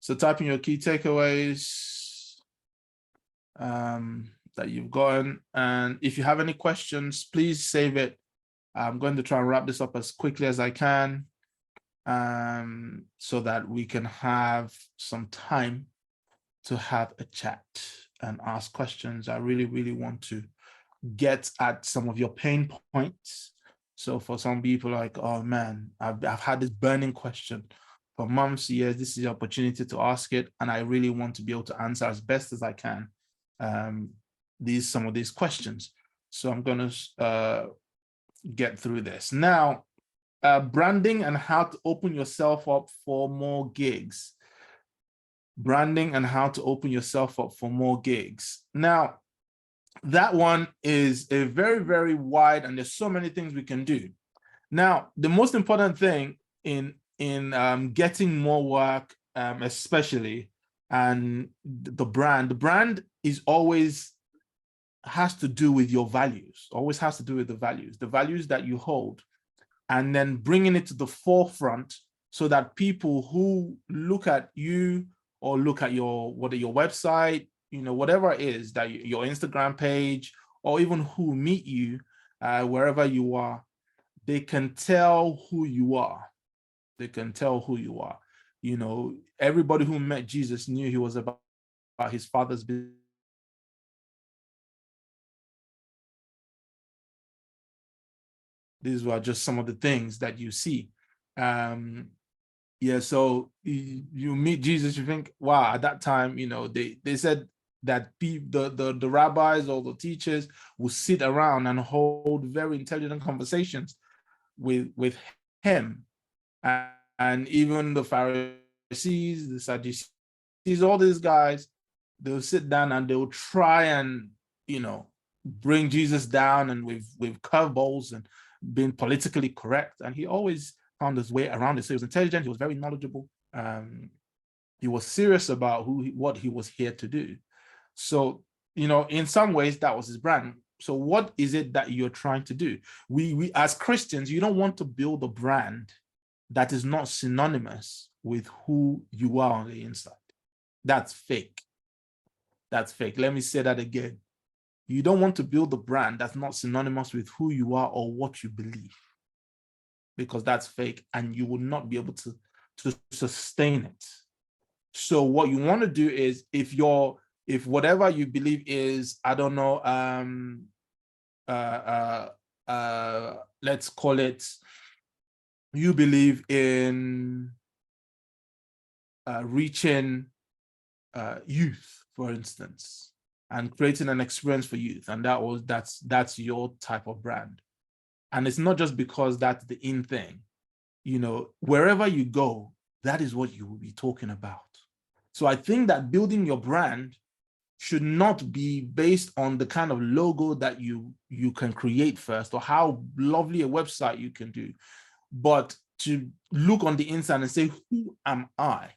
So type in your key takeaways that you've gotten. And if you have any questions, please save it. I'm going to try and wrap this up as quickly as I can so that we can have some time to have a chat and ask questions. I really, really want to get at some of your pain points. So for some people like, oh man, I've had this burning question for months, years. This is the opportunity to ask it. And I really want to be able to answer as best as I can some of these questions. So I'm going to get through this. Now, branding and how to open yourself up for more gigs. Branding and how to open yourself up for more gigs. Now, that one is a very, very wide, and there's so many things we can do. Now, the most important thing in getting more work, especially, and the brand is always has to do with your values, always has to do with the values that you hold, and then bringing it to the forefront so that people who look at you or look at your website, whatever it is, that your Instagram page, or even who meet you wherever you are, they can tell who you are. They can tell who you are. Everybody who met Jesus knew he was about his Father's business. These were just some of the things that you see. Yeah, so you meet Jesus, you think, wow, at that time, they said that the rabbis or the teachers will sit around and hold very intelligent conversations with him. And even the Pharisees, the Sadducees, all these guys, they'll sit down and they'll try and, bring Jesus down, and with curveballs and being politically correct. And he always found his way around it. So he was intelligent, he was very knowledgeable. He was serious about what he was here to do. So, in some ways that was his brand. So what is it that you're trying to do? We as Christians, you don't want to build a brand that is not synonymous with who you are on the inside. That's fake. That's fake. Let me say that again. You don't want to build a brand that's not synonymous with who you are or what you believe, because that's fake and you will not be able to sustain it. So what you want to do is, if whatever you believe is, I don't know, let's call it, you believe in reaching youth, for instance, and creating an experience for youth, and that's your type of brand. And it's not just because that's the in thing. Wherever you go, that is what you will be talking about. So I think that building your brand should not be based on the kind of logo that you can create first, or how lovely a website you can do, but to look on the inside and say, who am I?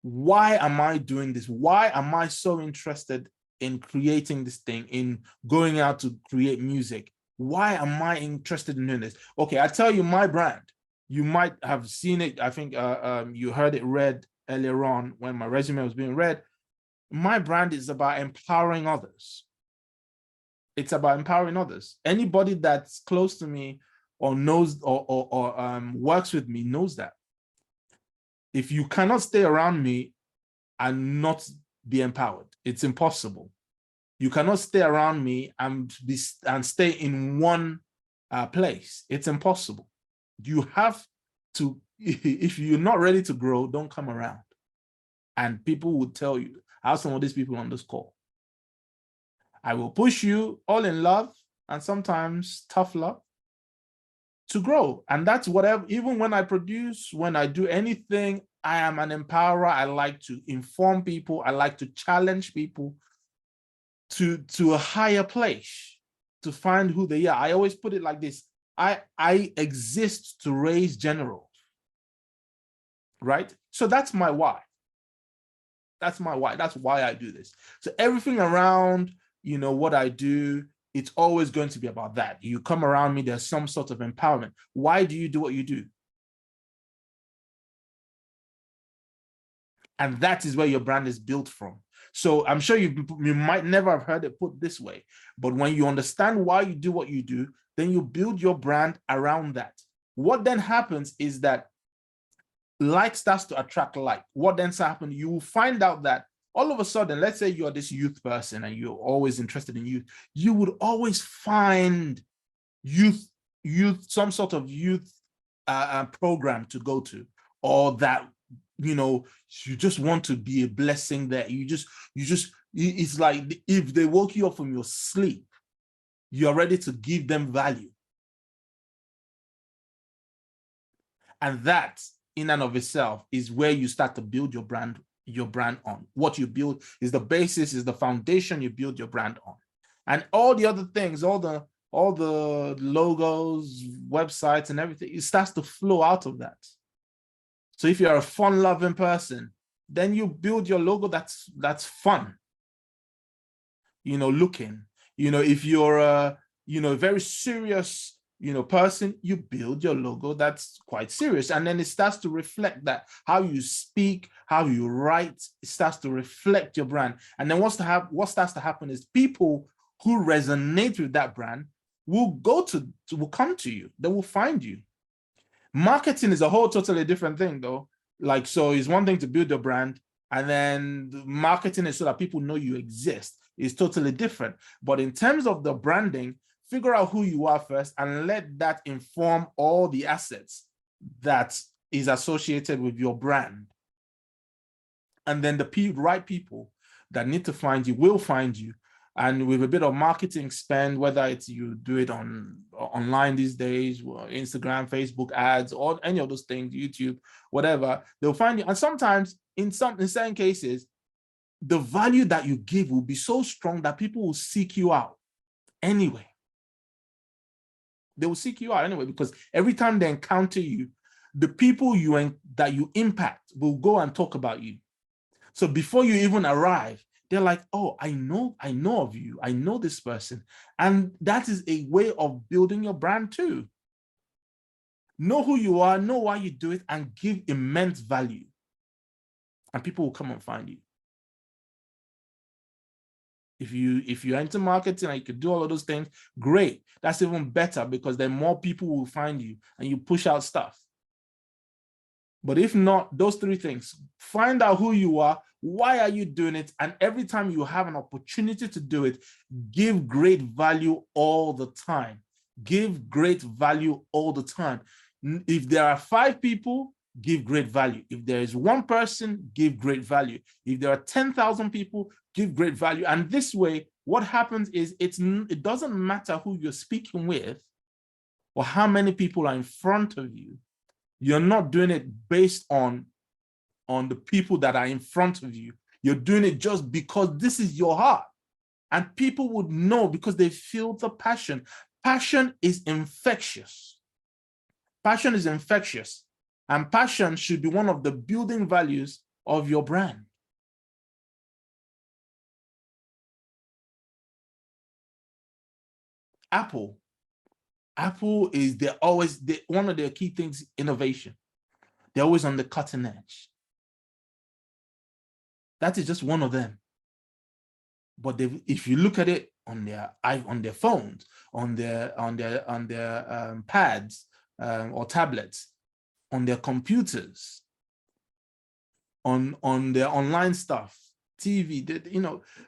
Why am I doing this? Why am I so interested in creating this thing, in going out to create music? Why am I interested in doing this? Okay, I tell you my brand. You might have seen it. I think you heard it read earlier on when my resume was being read. My brand is about empowering others. It's about empowering others. Anybody that's close to me or knows or works with me knows that. If you cannot stay around me and not be empowered, it's impossible. You cannot stay around me and stay in one place. It's impossible. You have to, if you're not ready to grow, don't come around. And people will tell you, I have some of these people on this call. I will push you all in love and sometimes tough love to grow. And that's whatever, even when I produce, when I do anything, I am an empowerer. I like to inform people. I like to challenge people to a higher place, to find who they are. I always put it like this. I exist to raise generals, right? So that's my why. That's my why. That's why I do this. So everything around, what I do, it's always going to be about that. You come around me, there's some sort of empowerment. Why do you do what you do? And that is where your brand is built from. So I'm sure you might never have heard it put this way, but when you understand why you do what you do, then you build your brand around that. What then happens is that like starts to attract like. What then happens? You will find out that all of a sudden, let's say you're this youth person and you're always interested in youth, you would always find some sort of youth program to go to, or that, you just want to be a blessing there. It's like if they woke you up from your sleep, you're ready to give them value. And that in and of itself is where you start to build your brand on. What you build is the basis, is the foundation you build your brand on. And all the other things, all the logos, websites, and everything, it starts to flow out of that. So if you're a fun-loving person, then you build your logo that's fun, looking. If you're a very serious person, you build your logo that's quite serious, and then it starts to reflect that. How you speak, how you write, it starts to reflect your brand. And then what starts to happen is people who resonate with that brand will come to you. They will find you. Marketing is a whole totally different thing, though. Like, so it's one thing to build a brand, and then marketing is so that people know you exist. It's totally different. But in terms of the branding, figure out who you are first and let that inform all the assets that is associated with your brand. And then the right people that need to find you will find you. And with a bit of marketing spend, whether it's you do it online these days, Instagram, Facebook ads, or any of those things, YouTube, whatever, they'll find you. And sometimes in certain cases, the value that you give will be so strong that people will seek you out anyway. They will seek you out anyway, because every time they encounter you, the people that you impact will go and talk about you. So before you even arrive, they're like, oh, I know of you. I know this person. And that is a way of building your brand too. Know who you are, know why you do it, and give immense value. And people will come and find you. If you're into marketing and you can do all of those things, great. That's even better, because then more people will find you and you push out stuff. But if not, those three things: find out who you are, why are you doing it, and every time you have an opportunity to do it, give great value all the time. Give great value all the time. If there are 5 people, give great value. If there is 1 person, give great value. If there are 10,000 people, give great value. And this way, what happens is it doesn't matter who you're speaking with or how many people are in front of you. You're not doing it based on the people that are in front of you. You're doing it just because this is your heart. And people would know because they feel the passion. Passion is infectious. Passion is infectious. And passion should be one of the building values of your brand. Apple is one of their key things, innovation. They're always on the cutting edge. That is just one of them. But if you look at it on their phones, on their pads or tablets, on their computers, on their online stuff, TV,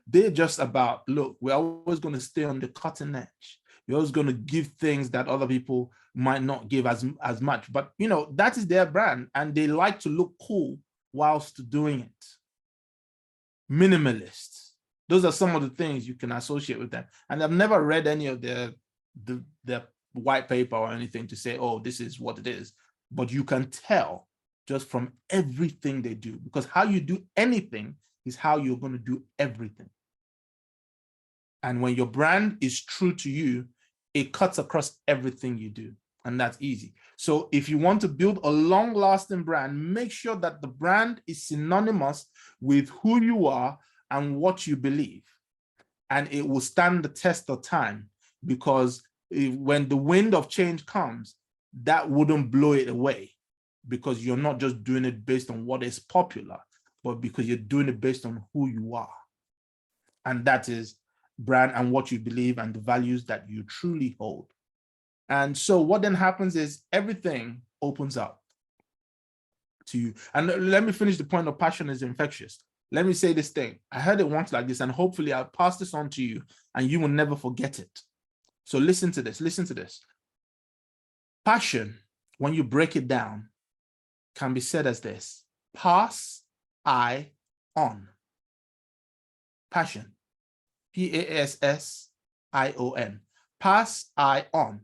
they're just about, look, we're always going to stay on the cutting edge. We're always going to give things that other people might not give as much. But, that is their brand, and they like to look cool whilst doing it. Minimalists. Those are some of the things you can associate with them. And I've never read any of their white paper or anything to say, oh, this is what it is. But you can tell just from everything they do, because how you do anything is how you're going to do everything. And when your brand is true to you, it cuts across everything you do. And that's easy. So if you want to build a long-lasting brand, make sure that the brand is synonymous with who you are and what you believe. And it will stand the test of time, because when the wind of change comes, that wouldn't blow it away, because you're not just doing it based on what is popular, but because you're doing it based on who you are. And that is brand and what you believe and the values that you truly hold. And so what then happens is everything opens up to you. And let me finish the point of passion is infectious. Let me say this thing. I heard it once like this, and hopefully I'll pass this on to you and you will never forget it. So listen to this, listen to this. Passion, when you break it down, can be said as this: pass I on. Passion, P-A-S-S-I-O-N. Pass I on.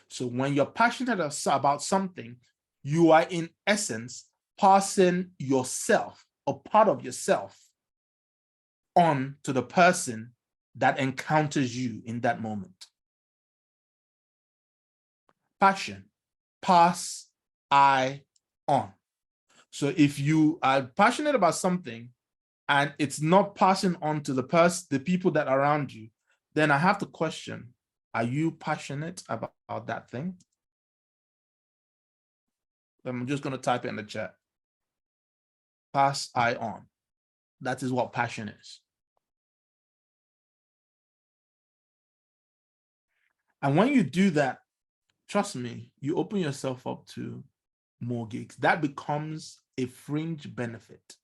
So when you're passionate about something, you are in essence passing yourself, a part of yourself, on to the person that encounters you in that moment. Passion, pass I on. So if you are passionate about something and it's not passing on to the people that are around you, then I have to question, are you passionate about that thing? I'm just going to type it in the chat. Pass I on. That is what passion is. And when you do that, trust me, you open yourself up to more gigs. That becomes a fringe benefit.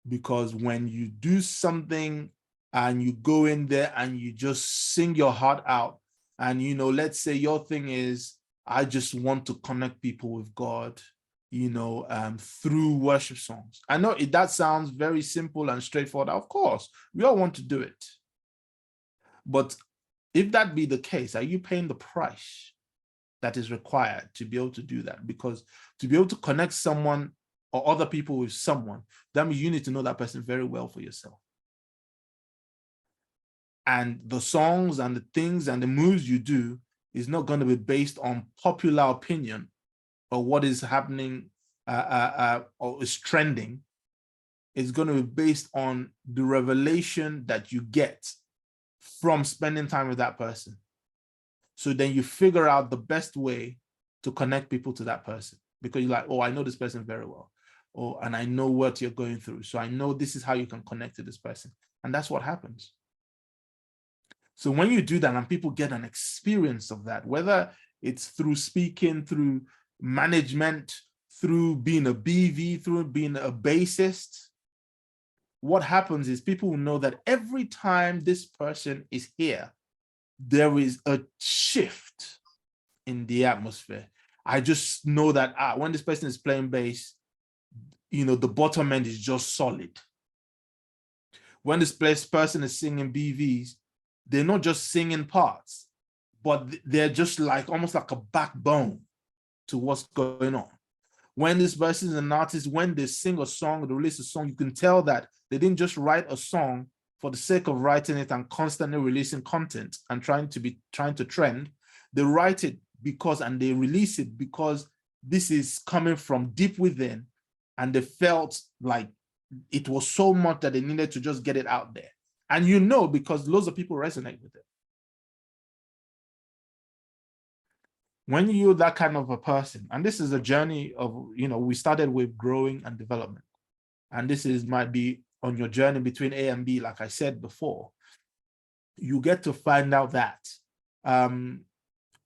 Because when you do something and you go in there and you just sing your heart out, and let's say your thing is, I just want to connect people with God, through worship songs. I know that sounds very simple and straightforward. Of course, we all want to do it. But if that be the case, are you paying the price that is required to be able to do that? Because to be able to connect someone or other people with someone, that means you need to know that person very well for yourself. And the songs and the things and the moves you do is not going to be based on popular opinion or what is happening or is trending. It's going to be based on the revelation that you get from spending time with that person. So then you figure out the best way to connect people to that person, because you're like, oh, I know this person very well. And I know what you're going through. So I know this is how you can connect to this person. And that's what happens. So when you do that and people get an experience of that, whether it's through speaking, through management, through being a BV, through being a bassist, what happens is people will know that every time this person is here, there is a shift in the atmosphere. I just know that when this person is playing bass, the bottom end is just solid. When this person is singing BVs, they're not just singing parts, but they're just like almost like a backbone to what's going on. When this person is an artist, when they sing a song, they release a song, you can tell that they didn't just write a song for the sake of writing it and constantly releasing content and trying to trend. They write it and they release it because this is coming from deep within, and they felt like it was so much that they needed to just get it out there. And because loads of people resonate with it. When you're that kind of a person, and this is a journey of, we started with growing and development, and this might be on your journey between A and B, like I said before, you get to find out that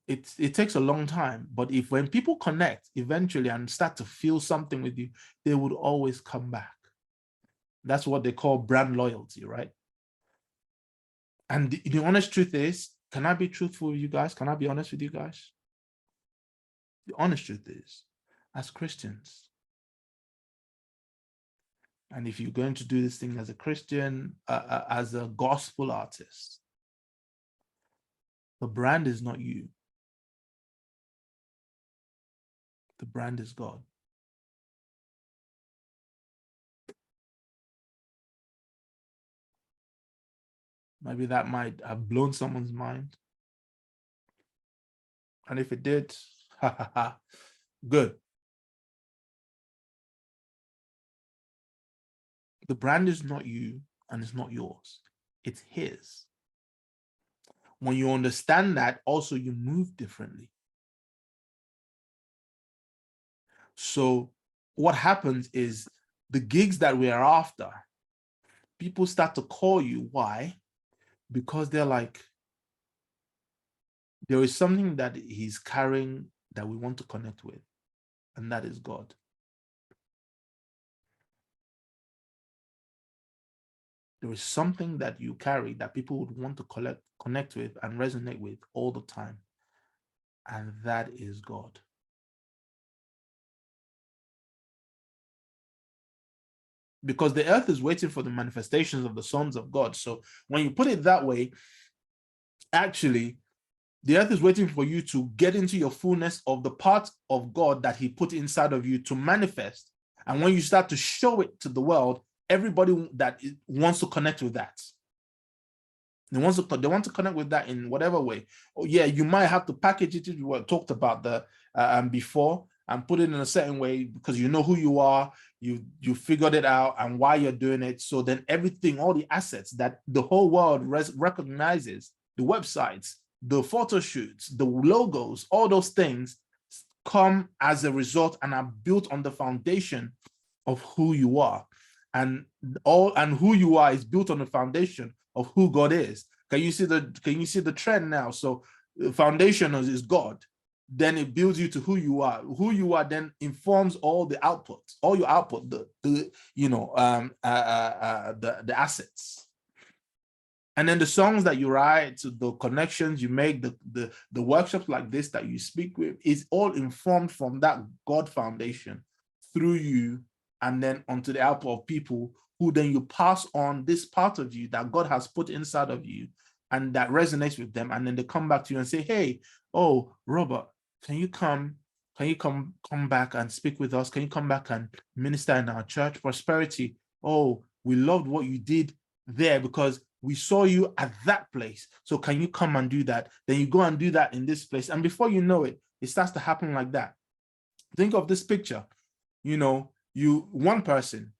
it takes a long time, but when people connect eventually and start to feel something with you, they would always come back. That's what they call brand loyalty, right? And the honest truth is, can I be truthful with you guys? Can I be honest with you guys? The honest truth is, as Christians, and if you're going to do this thing as a Christian, as a gospel artist, the brand is not you. The brand is God. Maybe that might have blown someone's mind. And if it did, good. The brand is not you and it's not yours. It's his. When you understand that, also you move differently. So what happens is the gigs that we are after, people start to call you. Why? Because they're like, there is something that he's carrying that we want to connect with, and that is God. There is something that you carry that people would want to connect with and resonate with all the time, and that is God. Because the earth is waiting for the manifestations of the sons of God. So when you put it that way, actually, the earth is waiting for you to get into your fullness of the part of God that he put inside of you to manifest. And when you start to show it to the world, everybody that wants to connect with that. They want to connect with that in whatever way. Oh yeah, you might have to package it. We talked about the before, and put it in a certain way because you know who you are. You figured it out and why you're doing it. So then everything, all the assets that the whole world recognizes, the websites, the photo shoots, the logos, all those things come as a result and are built on the foundation of who you are. And who you are is built on the foundation of who God is. Can you see the trend now? So the foundation is God. Then it builds you to who you are. Who you are then informs all the outputs, all your output, the assets. And then the songs that you write, the connections you make, the workshops like this that you speak with, is all informed from that God foundation through you, and then onto the output of people who then you pass on this part of you that God has put inside of you and that resonates with them. And then they come back to you and say, hey, oh, Robert, can you come back and speak with us? Can you come back and minister in our church? Prosperity. Oh, we loved what you did there because we saw you at that place. So can you come and do that? Then you go and do that in this place. And before you know it, it starts to happen like that. Think of this picture. One person,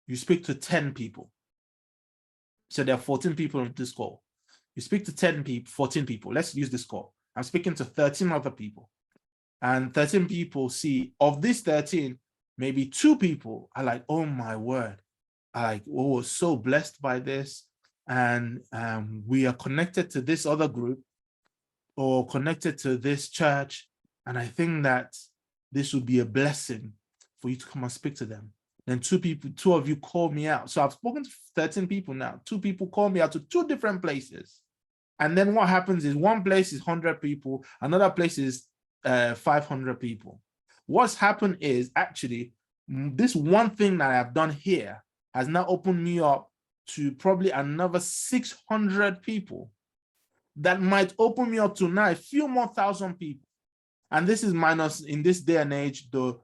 you speak to 10 people. So there are 14 people on this call. You speak to 14 people. Let's use this call. I'm speaking to 13 other people. And 13 people see, of these 13, maybe 2 people are like, oh my word. We're so blessed by this. And we are connected to this other group or connected to this church. And I think that this would be a blessing for you to come and speak to them. Then 2 of you call me out. So I've spoken to 13 people now. 2 people call me out to 2 different places. And then what happens is one place is 100 people, another place is 500 people. What's happened is actually this one thing that I've done here has now opened me up to probably another 600 people that might open me up to now a few more thousand people. And this is minus, in this day and age, the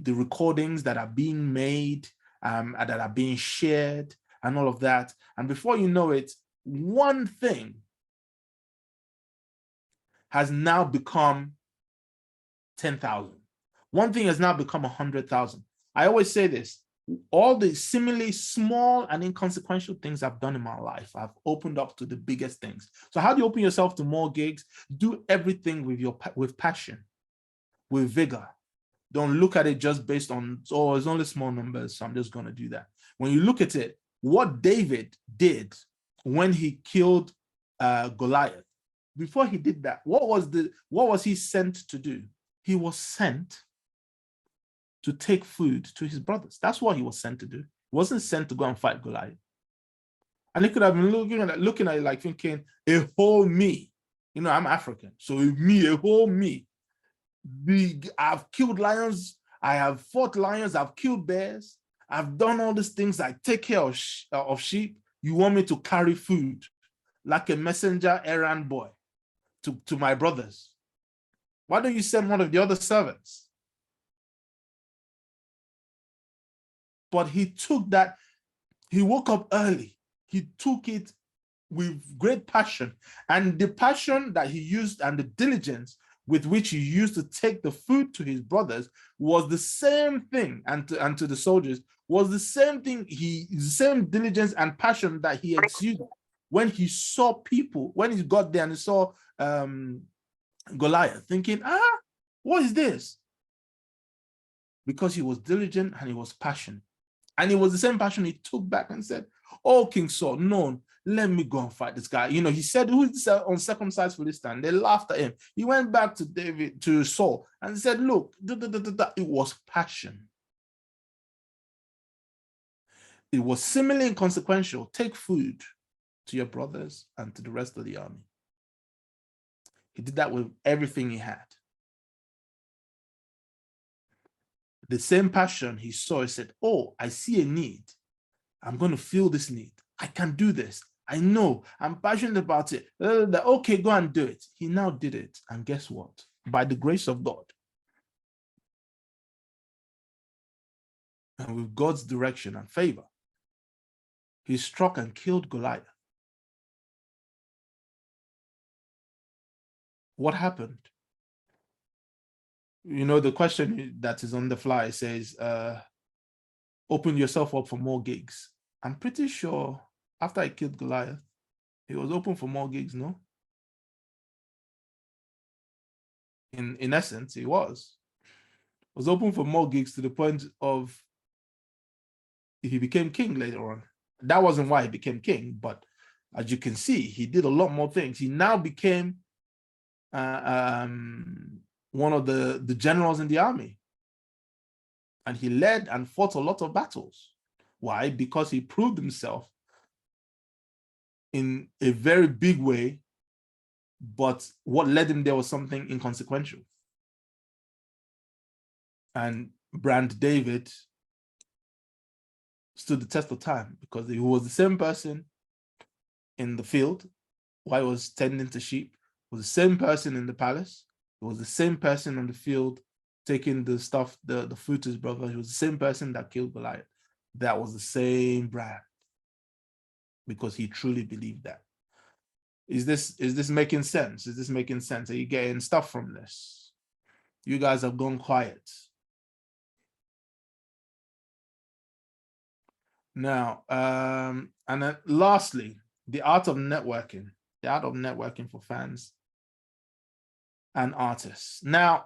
recordings that are being made, that are being shared and all of that. And before you know it, one thing has now become 10,000. One thing has now become 100,000. I always say this, all the seemingly small and inconsequential things I've done in my life, I've opened up to the biggest things. So how do you open yourself to more gigs? Do everything with passion, with vigor. Don't look at it just based on, oh, it's only small numbers, so I'm just going to do that. When you look at it, what David did when he killed Goliath, before he did that, what was he sent to do? He was sent to take food to his brothers. That's what he was sent to do. He wasn't sent to go and fight Goliath. And he could have been looking at it like thinking, a whole me. I'm African, so a whole me. I've killed lions, I have fought lions, I've killed bears, I've done all these things, I take care of sheep. You want me to carry food like a messenger errand boy to my brothers? Why don't you send one of the other servants? But he took that, he woke up early, he took it with great passion, and the passion that he used and the diligence with which he used to take the food to his brothers was the same thing, and to the soldiers was the same thing, the same diligence and passion that he exuded when he saw people, when he got there and he saw Goliath, thinking, what is this? because he was diligent and he was passionate. And it was the same passion he took back and said, oh, King Saul, no, let me go and fight this guy. You know, he said, who is this uncircumcised Philistine? They laughed at him. He went back to Saul and said, look, it was passion. It was seemingly inconsequential. Take food to your brothers and to the rest of the army. He did that with everything he had. The same passion he saw, he said, oh, I see a need. I'm going to fill this need. I can do this. I know. I'm passionate about it. Okay, go and do it. He now did it. And guess what? By the grace of God and with God's direction and favor, he struck and killed Goliath. What happened? You know, the question that is on the fly says, open yourself up for more gigs. I'm pretty sure after I killed Goliath, he was open for more gigs, no? In essence, he was open for more gigs to the point of he became king later on. That wasn't why he became king, but as you can see, he did a lot more things. He now became one of the generals in the army. And he led and fought a lot of battles. Why? Because he proved himself in a very big way, but what led him there was something inconsequential. And Brand David stood the test of time because he was the same person in the field while he was tending to sheep, was the same person in the palace, he was the same person on the field taking the stuff, the food to his brother. He was the same person that killed Goliath. That was the same brand because he truly believed that. Is this making sense? Is this making sense? Are you getting stuff from this? You guys have gone quiet. Now, and then lastly, the art of networking for fans and artists. Now,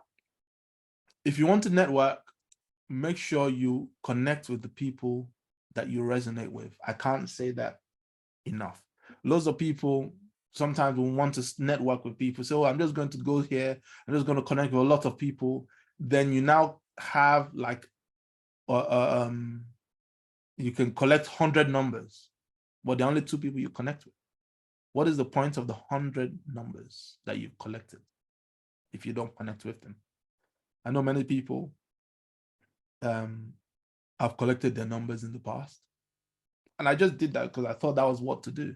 if you want to network, make sure you connect with the people that you resonate with. I can't say that enough. Lots of people sometimes will want to network with people. So I'm just going to go here. I'm just going to connect with a lot of people. Then you now have like, you can collect 100 numbers, but there are only 2 people you connect with. What is the point of the 100 numbers that you've collected if you don't connect with them? I know many people have collected their numbers in the past. And I just did that because I thought that was what to do.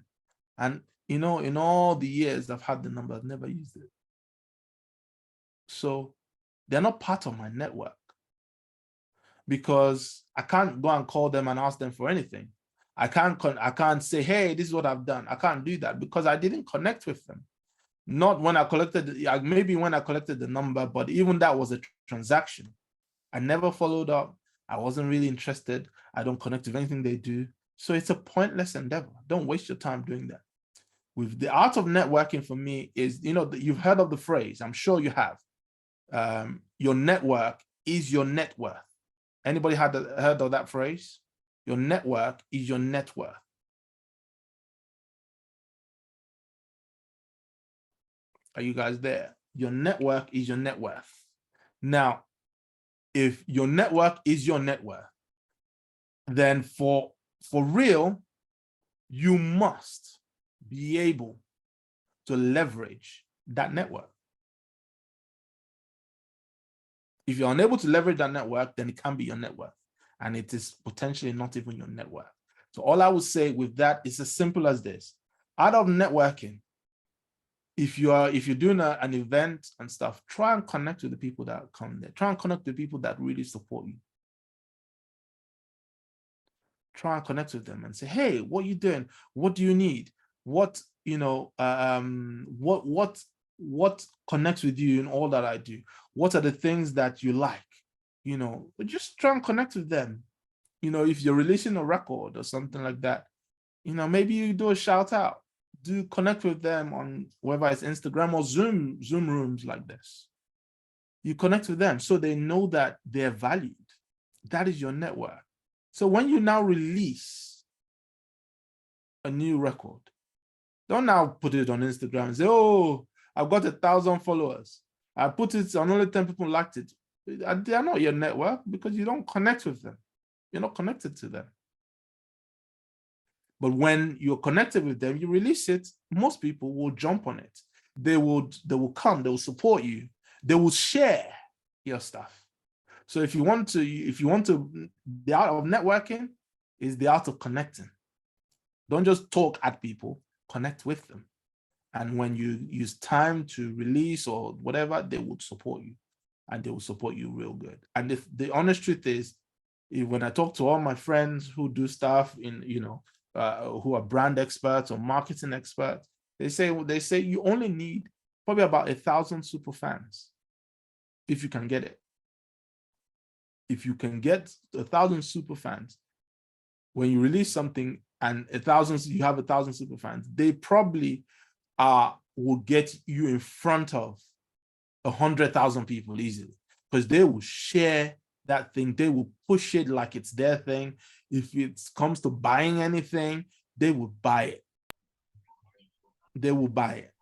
And, you know, in all the years I've had the number, I've never used it. So they're not part of my network because I can't go and call them and ask them for anything. I can't say, hey, this is what I've done. I can't do that because I didn't connect with them. Not when I collected, maybe when I collected the number, but even that was a transaction. I never followed up. I wasn't really interested. I don't connect with anything they do. So it's a pointless endeavor. Don't waste your time doing that. With the art of networking for me is, you know, you've heard of the phrase, I'm sure you have. Your network is your net worth. Anybody heard of that phrase? Your network is your net worth. Are you guys there? Your network is your net worth. Now, if your network is your net worth, then for real, you must be able to leverage that network. If you're unable to leverage that network, then it can be your net worth, and it is potentially not even your net worth. So all I would say with that is as simple as this. Out of networking, if you're doing an event and stuff, try and connect with the people that come there. Try and connect with the people that really support you. Try and connect with them and say, hey, what are you doing? What do you need? What, you know, what connects with you in all that I do? What are the things that you like? You know, just try and connect with them. You know, if you're releasing a record or something like that, you know, maybe you do a shout out. Do connect with them on whether it's Instagram or Zoom rooms like this. You connect with them so they know that they're valued. That is your network. So when you now release a new record, don't now put it on Instagram and say, oh, I've got 1,000 followers. I put it on, only 10 people liked it. They are not your network because you don't connect with them. You're not connected to them. But when you're connected with them, you release it, most people will jump on it. They will come, they will support you, they will share your stuff. So if you want to, the art of networking is the art of connecting. Don't just talk at people, connect with them. And when you use time to release or whatever, they will support you, and they will support you real good. And if the honest truth is, when I talk to all my friends who do stuff in, who are brand experts or marketing experts, they say you only need probably about 1,000 super fans if you can get it. If you can get 1,000 super fans, when you release something and you have 1,000 super fans, they probably will get you in front of 100,000 people easily, because they will share that thing. They will push it like it's their thing. If it comes to buying anything, they will buy it. They will buy it.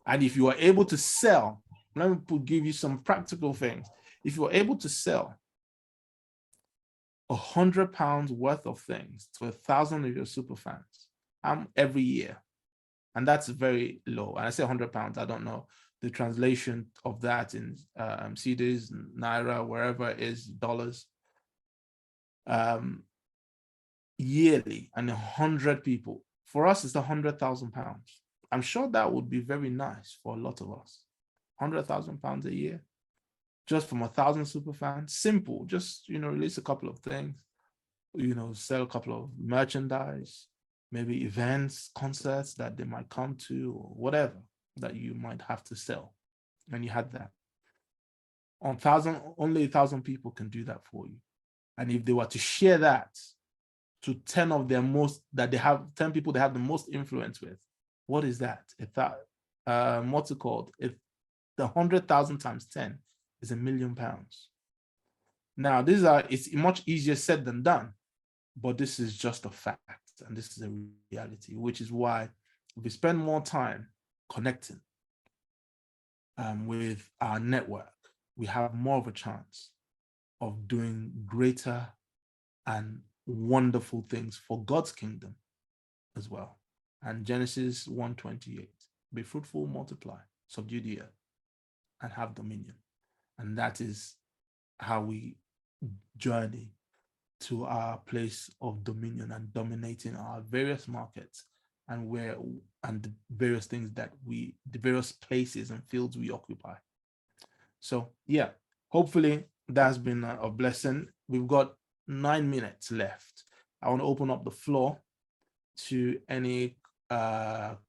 And if you are able to sell, let me give you some practical things. If you're able to sell £100 worth of things to 1,000 of your super fans every year, and that's very low. And I say £100, I don't know the translation of that in cedis, naira, wherever it is, dollars, yearly, and 100 people. For us, it's £100,000. I'm sure that would be very nice for a lot of us. £100,000 a year, just from 1,000 super fans. Simple, just release a couple of things, sell a couple of merchandise, maybe events, concerts that they might come to, or whatever that you might have to sell. And you had that. Only 1,000 people can do that for you. And if they were to share that to 10 of their 10 people they have the most influence with, what is that? What's it called? If the 100,000 times 10 is £1 million. Now, it's much easier said than done, but this is just a fact, and this is a reality, which is why if we spend more time connecting with our network, we have more of a chance of doing greater and wonderful things for God's kingdom as well. And Genesis 1:28, be fruitful, multiply, subdue the earth, and have dominion. And that is how we journey to our place of dominion and dominating our various markets and the various things the various places and fields we occupy. So yeah, hopefully that's been a blessing. We've got 9 minutes left. I want to open up the floor to any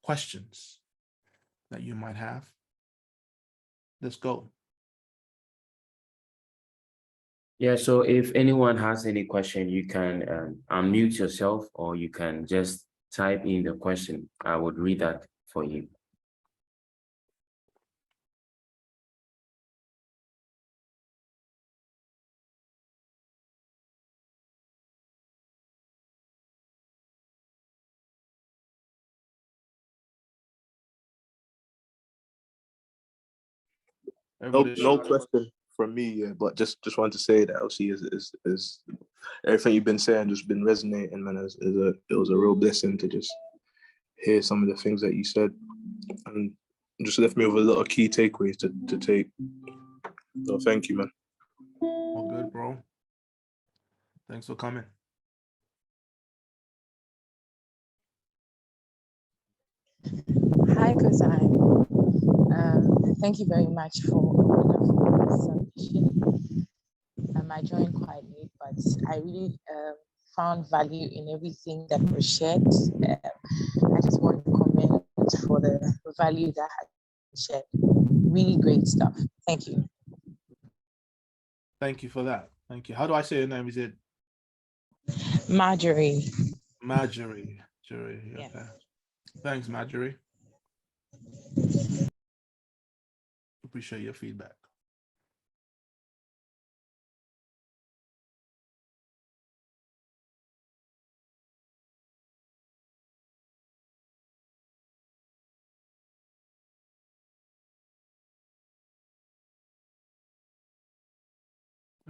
questions that you might have. Let's go. Yeah, so if anyone has any question, you can unmute yourself, or you can just type in the question. I would read that for you. No question from me, yeah, but just want to say that obviously is everything you've been saying just been resonating, man. It was a real blessing to just hear some of the things that you said, and just left me with a lot of key takeaways to take. So thank you, man. All good, bro. Thanks for coming. Hi, Goziam. Thank you very much for a wonderful submission. I joined quite late, but I really found value in everything that was shared. I just want to comment for the value that has been shared. Really great stuff. Thank you. Thank you for that. Thank you. How do I say your name? Is it Marjorie? Marjorie. Okay. Yes. Thanks, Marjorie. Appreciate your feedback.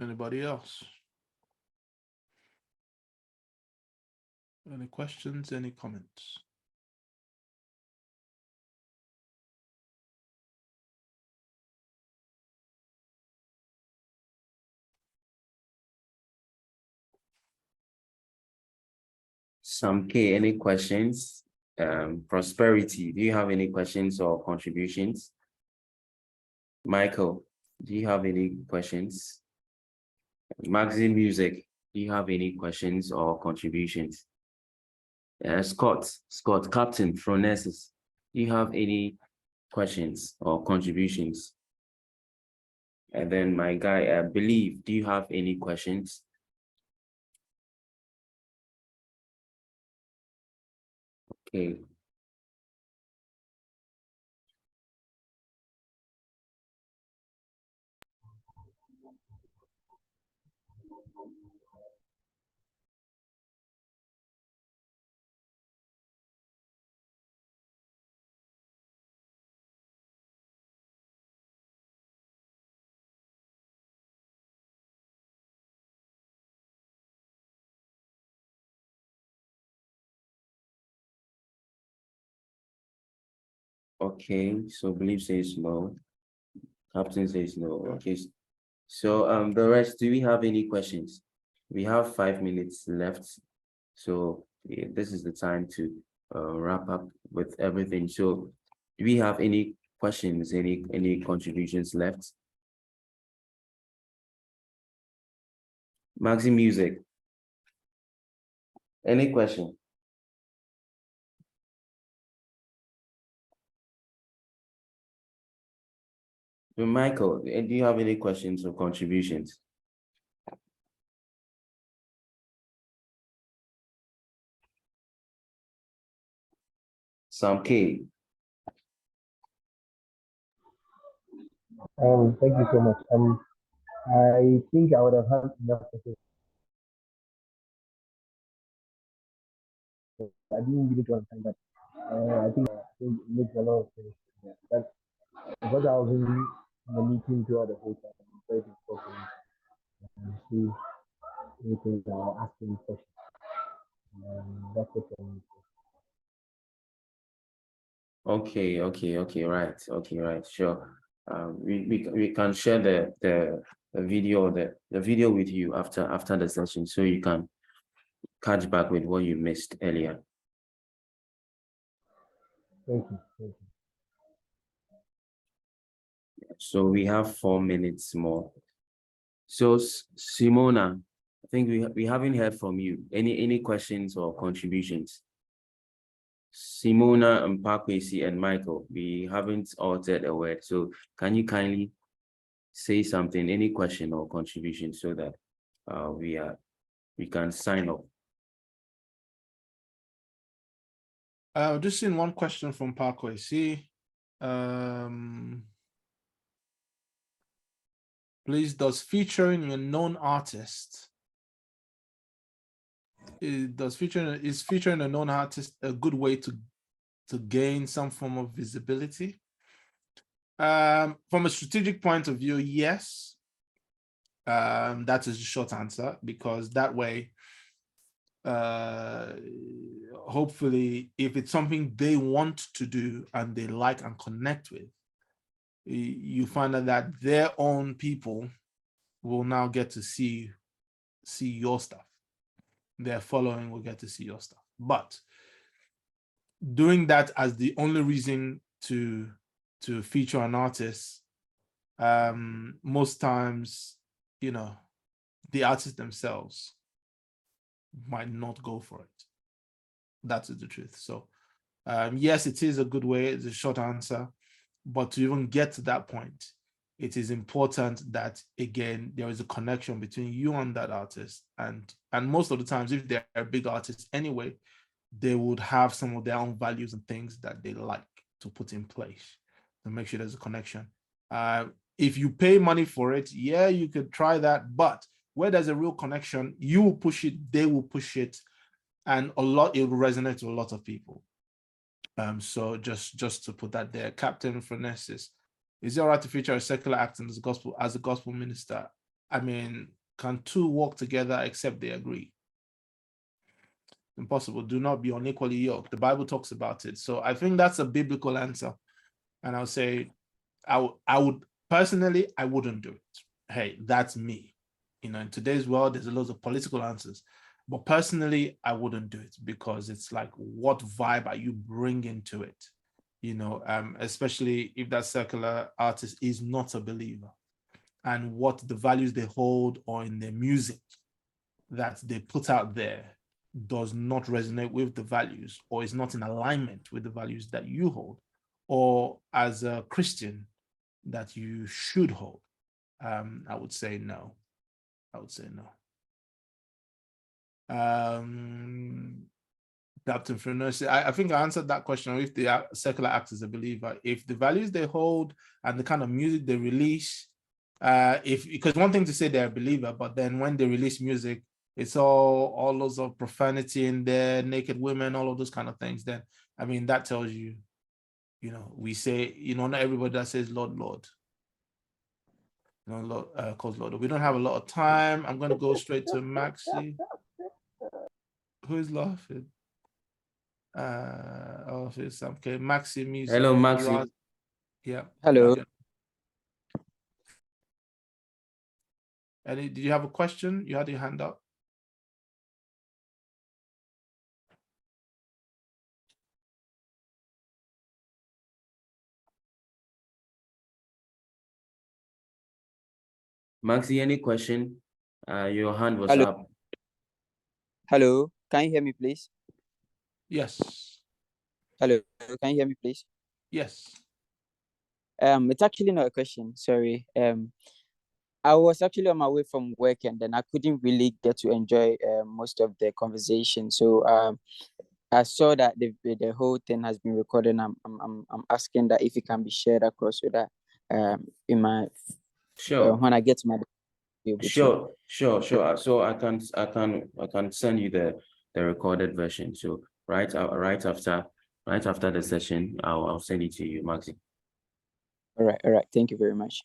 Anybody else? Any questions, any comments? Sam K, any questions? Prosperity, do you have any questions or contributions? Michael, do you have any questions? Maxim Music, do you have any questions or contributions? Scott, Captain Phronesis, do you have any questions or contributions? And then my guy, I believe, do you have any questions? Okay. Okay, so believe says no. Captain says no. Okay. So the rest, do we have any questions? We have 5 minutes left. So yeah, this is the time to wrap up with everything. So do we have any questions, any contributions left? Maxi Music. Any question? So Michael, do you have any questions or contributions? Sam K. Thank you so much. I think I would have had enough to say. I didn't really want to but I think it makes a lot of sense. Yeah. That's because I was in the meeting throughout the whole time. I'm trying to talk and see anything or ask any questions. That's it for me. Okay, right, sure. We can share the video the video with you after the session, so you can catch back with what you missed earlier. Thank you. Thank you. So we have 4 minutes more. So Simona, I think we haven't heard from you. Any questions or contributions? Simona and Pakwesi and Michael, we haven't uttered a word. So can you kindly say something, any question or contribution, so that we can sign off? Just seen one question from Pakwesi. Please, does featuring a known artist is featuring a known artist a good way to gain some form of visibility? From a strategic point of view, yes. That is the short answer, because that way, hopefully, if it's something they want to do and they like and connect with, you find out that their own people will now get to see your stuff. Their following will get to see your stuff. But doing that as the only reason to feature an artist, most times, the artists themselves might not go for it. That's the truth. So yes, it is a good way. It's a short answer. But to even get to that point, it is important that, again, there is a connection between you and that artist. And most of the times, if they're a big artist anyway, they would have some of their own values and things that they like to put in place to make sure there's a connection. If you pay money for it, yeah, you could try that. But where there's a real connection, you will push it, they will push it, and it will resonate to a lot of people. So just to put that there. Captain Phronesis, is it all right to feature a secular act as a gospel minister I mean, can two walk together except they agree? Impossible. Do not be unequally yoked. The Bible talks about it. So I think that's a biblical answer. And I'll say, I would personally, I wouldn't do it. Hey, that's me. You know, in today's world, there's a lot of political answers. But personally, I wouldn't do it because it's like, what vibe are you bringing to it? You know, especially if that secular artist is not a believer, and what the values they hold or in their music that they put out there does not resonate with the values or is not in alignment with the values that you hold, or as a Christian that you should hold. I would say no. I would say no. Captain Frenos, I think I answered that question. If the secular act is a believer, if the values they hold and the kind of music they release, because one thing to say they're a believer, but then when they release music, it's all lots of profanity in there, naked women, all of those kind of things. Then I mean that tells you, you know, we say, you know, not everybody that says Lord, Lord. You know, Lord, calls Lord. We don't have a lot of time. I'm going to go straight to Maxi. Who's laughing? Oh, it's okay. Maxi Music. Hello, Maxi. Yeah. Hello. Did you have a question? You had your hand up. Maxi, any question? Your hand was Hello. up. Hello. Can you hear me, please? Yes. Hello. Can you hear me, please? Yes. It's actually not a question. Sorry. I was actually on my way from work and then I couldn't really get to enjoy most of the conversation. So I saw that the whole thing has been recorded. I'm asking that if it can be shared across so that in my Sure. when I get to my Sure. So I can send you the recorded version. So right after the session, I'll send it to you, Maxi. All right. Thank you very much.